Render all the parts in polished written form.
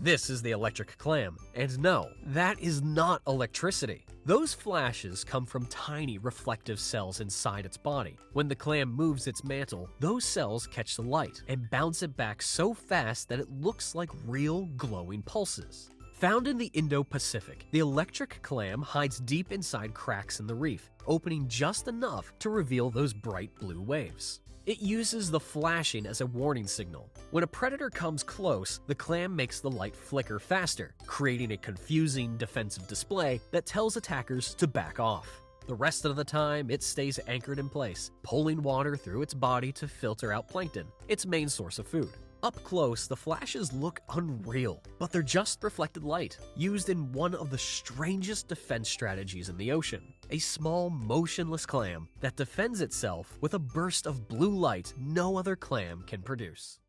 This is the electric clam, and no, that is not electricity. Those flashes come from tiny reflective cells inside its body. When the clam moves its mantle, those cells catch the light and bounce it back so fast that it looks like real glowing pulses. Found in the Indo-Pacific, the electric clam hides deep inside cracks in the reef, opening just enough to reveal those bright blue waves. It uses the flashing as a warning signal. When a predator comes close, the clam makes the light flicker faster, creating a confusing defensive display that tells attackers to back off. The rest of the time, it stays anchored in place, pulling water through its body to filter out plankton, its main source of food. Up close, the flashes look unreal, but they're just reflected light, used in one of the strangest defense strategies in the ocean. A small, motionless clam that defends itself with a burst of blue light no other clam can produce.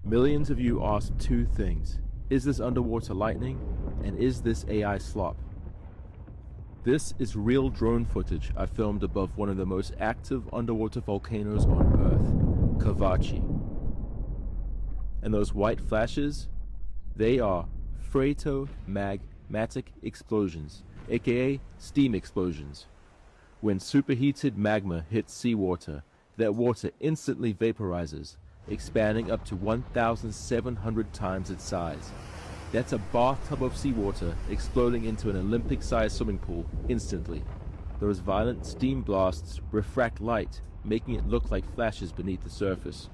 Millions of you ask two things. Is this underwater lightning? And is this AI slop? This is real drone footage I filmed above one of the most active underwater volcanoes on Earth, Kavachi. And those white flashes? They are phreatomagmatic explosions, aka steam explosions. When superheated magma hits seawater, that water instantly vaporizes, expanding up to 1,700 times its size. That's a bathtub of seawater exploding into an Olympic-sized swimming pool instantly. Those violent steam blasts refract light, making it look like flashes beneath the surface.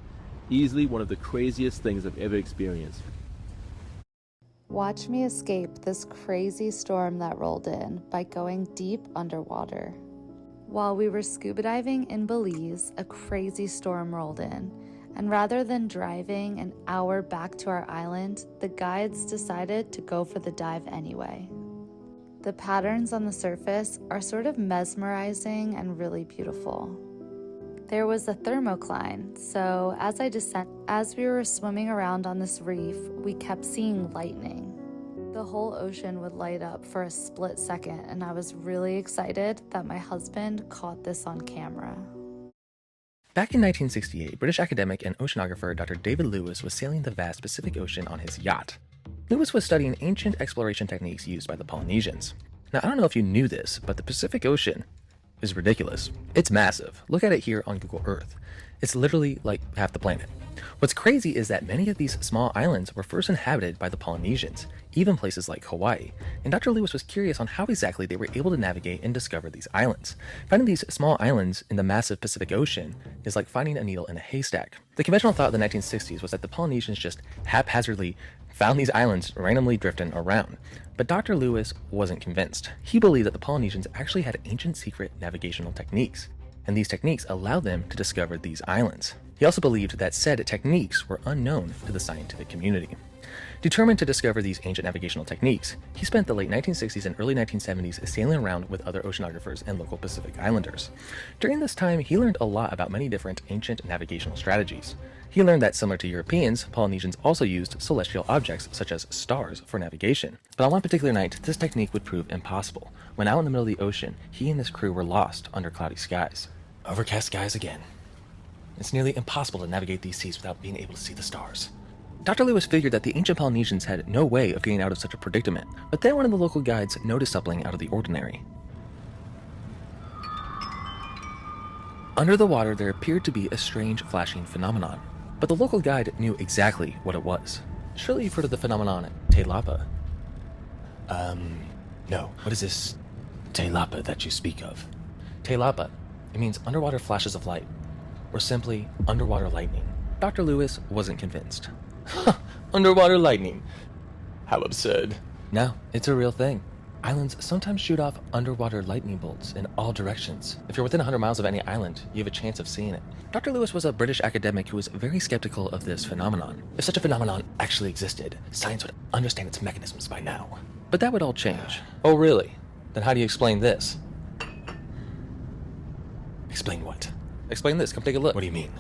Easily one of the craziest things I've ever experienced. Watch me escape this crazy storm that rolled in by going deep underwater. While we were scuba diving in Belize, a crazy storm rolled in. And rather than driving an hour back to our island, the guides decided to go for the dive anyway. The patterns on the surface are sort of mesmerizing and really beautiful. There was a thermocline, so as we were swimming around on this reef, we kept seeing lightning. The whole ocean would light up for a split second, and I was really excited that my husband caught this on camera. Back in 1968, British academic and oceanographer Dr. David Lewis was sailing the vast Pacific Ocean on his yacht. Lewis was studying ancient exploration techniques used by the Polynesians. Now, I don't know if you knew this, but the Pacific Ocean is ridiculous. It's massive. Look at it here on Google Earth. It's literally like half the planet. What's crazy is that many of these small islands were first inhabited by the Polynesians, even places like Hawaii, and Dr. Lewis was curious on how exactly they were able to navigate and discover these islands. Finding these small islands in the massive Pacific Ocean is like finding a needle in a haystack. The conventional thought of the 1960s was that the Polynesians just haphazardly found these islands randomly drifting around. But Dr. Lewis wasn't convinced. He believed that the Polynesians actually had ancient secret navigational techniques, and these techniques allowed them to discover these islands. He also believed that said techniques were unknown to the scientific community. Determined to discover these ancient navigational techniques, he spent the late 1960s and early 1970s sailing around with other oceanographers and local Pacific Islanders. During this time, he learned a lot about many different ancient navigational strategies. He learned that, similar to Europeans, Polynesians also used celestial objects such as stars for navigation. But on one particular night, this technique would prove impossible. When out in the middle of the ocean, he and his crew were lost under cloudy skies. Overcast skies again. It's nearly impossible to navigate these seas without being able to see the stars. Dr. Lewis figured that the ancient Polynesians had no way of getting out of such a predicament, but then one of the local guides noticed something out of the ordinary. Under the water, there appeared to be a strange flashing phenomenon, but the local guide knew exactly what it was. Surely you've heard of the phenomenon Te Lapa? No. What is this Te Lapa that you speak of? Te Lapa. It means underwater flashes of light. or simply underwater lightning? Dr. Lewis wasn't convinced. Underwater lightning. How absurd. No, it's a real thing. Islands sometimes shoot off underwater lightning bolts in all directions. If you're within 100 miles of any island, you have a chance of seeing it. Dr. Lewis was a British academic who was very skeptical of this phenomenon. If such a phenomenon actually existed, science would understand its mechanisms by now. But that would all change. Oh, really? Then how do you explain this? Explain what? Explain this. Come take a look. What do you mean?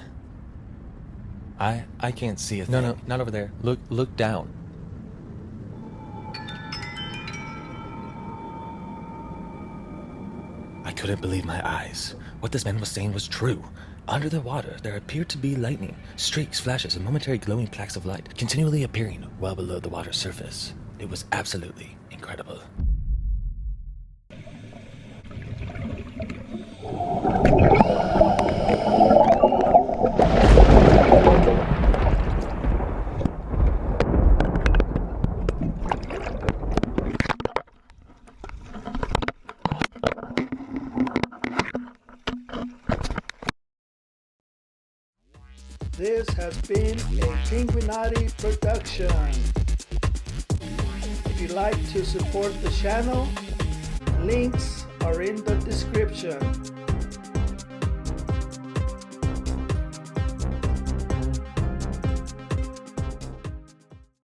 I can't see a thing. No, not over there. Look down. I couldn't believe my eyes. What this man was saying was true. Under the water, there appeared to be lightning, streaks, flashes, and momentary glowing plaques of light, continually appearing well below the water's surface. It was absolutely incredible. This has been a Pinguinati production. If you'd like to support the channel, links are in the description.